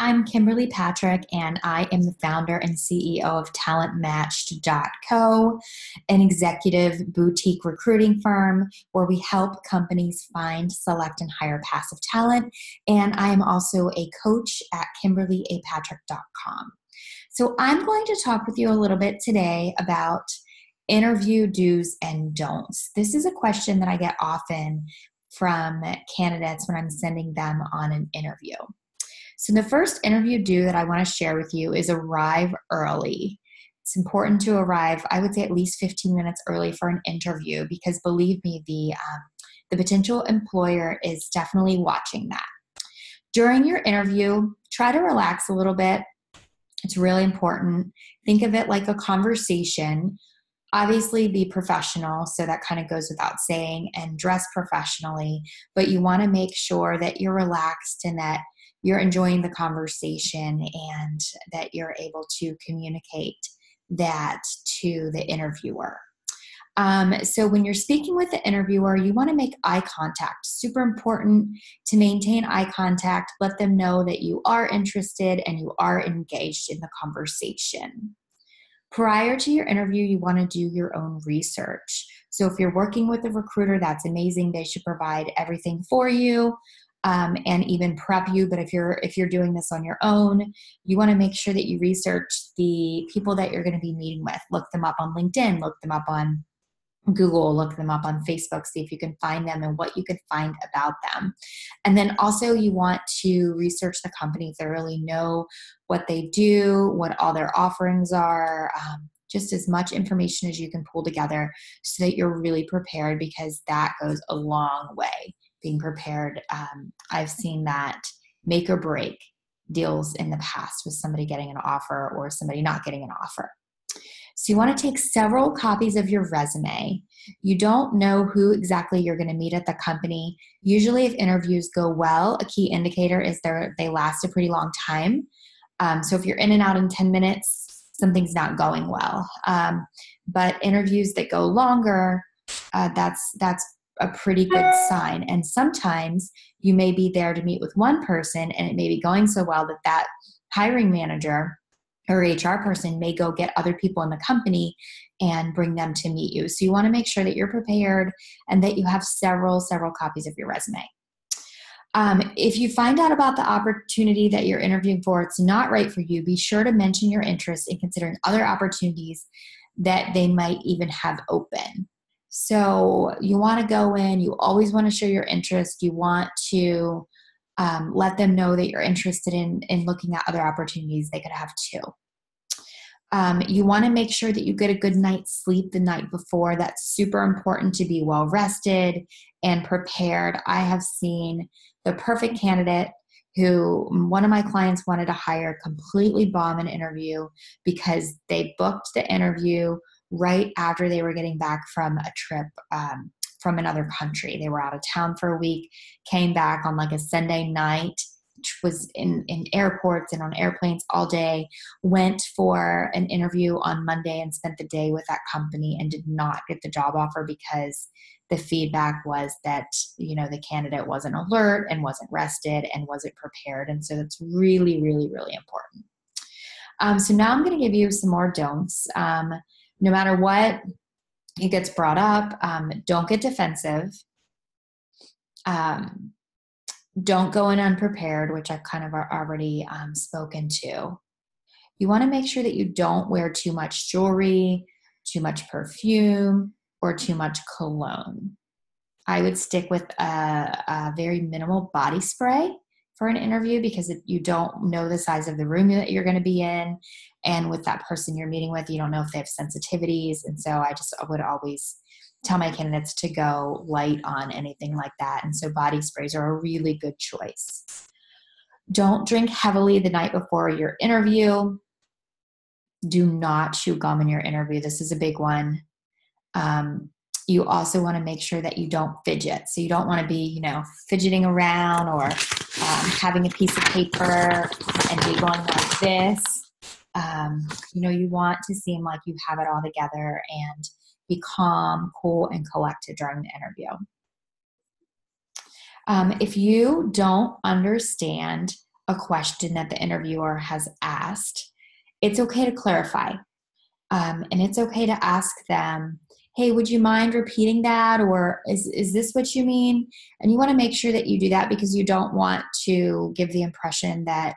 I'm Kimberly Patrick, and I am the founder and CEO of TalentMatched.co, an executive boutique recruiting firm where we help companies find, select, and hire passive talent. And I am also a coach at KimberlyAPatrick.com. So I'm going to talk with you a little bit today about interview do's and don'ts. This is a question that I get often from candidates when I'm sending them on an interview. So the first interview do that I want to share with you is arrive early. It's important to arrive, I would say, at least 15 minutes early for an interview because believe me, the potential employer is definitely watching that. During your interview, try to relax a little bit. It's really important. Think of it like a conversation. Obviously, be professional, so that kind of goes without saying, and dress professionally, but you want to make sure that you're relaxed and that you're enjoying the conversation and that you're able to communicate that to the interviewer. So when you're speaking with the interviewer, you want to make eye contact. Super important to maintain eye contact. Let them know that you are interested and you are engaged in the conversation. Prior to your interview, you want to do your own research. So if you're working with a recruiter, that's amazing. They should provide everything for you. And even prep you. But if you're doing this on your own, you want to make sure that you research the people that you're going to be meeting with. Look them up on LinkedIn, look them up on Google, look them up on Facebook, see if you can find them and what you can find about them. And then also you want to research the company thoroughly, know what they do, what all their offerings are, just as much information as you can pull together so that you're really prepared, because that goes a long way. Being prepared. I've seen that make or break deals in the past with somebody getting an offer or somebody not getting an offer. So you want to take several copies of your resume. You don't know who exactly you're going to meet at the company. Usually if interviews go well, a key indicator is they last a pretty long time. So if you're in and out in 10 minutes, something's not going well. But interviews that go longer, that's a pretty good sign. And sometimes you may be there to meet with one person and it may be going so well that hiring manager or HR person may go get other people in the company and bring them to meet you. So you want to make sure that you're prepared and that you have several copies of your resume. If you find out about the opportunity that you're interviewing for, it's not right for you, be sure to mention your interest in considering other opportunities that they might even have open. So you want to go in, you always want to show your interest. You want to let them know that you're interested in looking at other opportunities they could have too. You want to make sure that you get a good night's sleep the night before. That's super important to be well rested and prepared. I have seen the perfect candidate who one of my clients wanted to hire completely bomb an interview because they booked the interview right after they were getting back from a trip from another country. They were out of town for a week, came back on like a Sunday night, which was in airports and on airplanes all day, went for an interview on Monday and spent the day with that company and did not get the job offer because the feedback was that, the candidate wasn't alert and wasn't rested and wasn't prepared. And so that's really, really, really important. So now I'm going to give you some more don'ts. No matter what it gets brought up, don't get defensive. Don't go in unprepared, which I've kind of already spoken to. You want to make sure that you don't wear too much jewelry, too much perfume, or too much cologne. I would stick with a very minimal body spray for an interview because you don't know the size of the room that you're going to be in. And with that person you're meeting with, you don't know if they have sensitivities. And so I would always tell my candidates to go light on anything like that. And so body sprays are a really good choice. Don't drink heavily the night before your interview. Do not chew gum in your interview. This is a big one. You also want to make sure that you don't fidget. So you don't want to be, fidgeting around or having a piece of paper and be going like this. You want to seem like you have it all together and be calm, cool, and collected during the interview. If you don't understand a question that the interviewer has asked, it's okay to clarify. And it's okay to ask them, hey, would you mind repeating that? Or is this what you mean? And you want to make sure that you do that because you don't want to give the impression that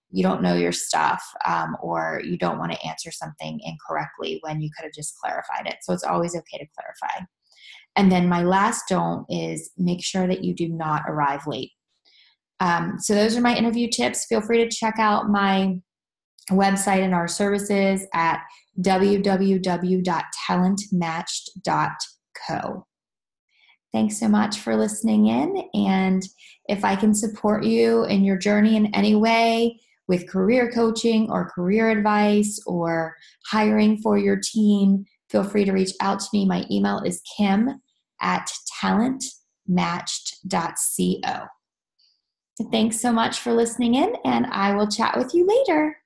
you don't know your stuff, or you don't want to answer something incorrectly when you could have just clarified it. So it's always okay to clarify. And then my last don't is make sure that you do not arrive late. So those are my interview tips. Feel free to check out my website and our services at www.talentmatched.co. Thanks so much for listening in. And if I can support you in your journey in any way with career coaching or career advice or hiring for your team, feel free to reach out to me. My email is kim@talentmatched.co. Thanks so much for listening in, and I will chat with you later.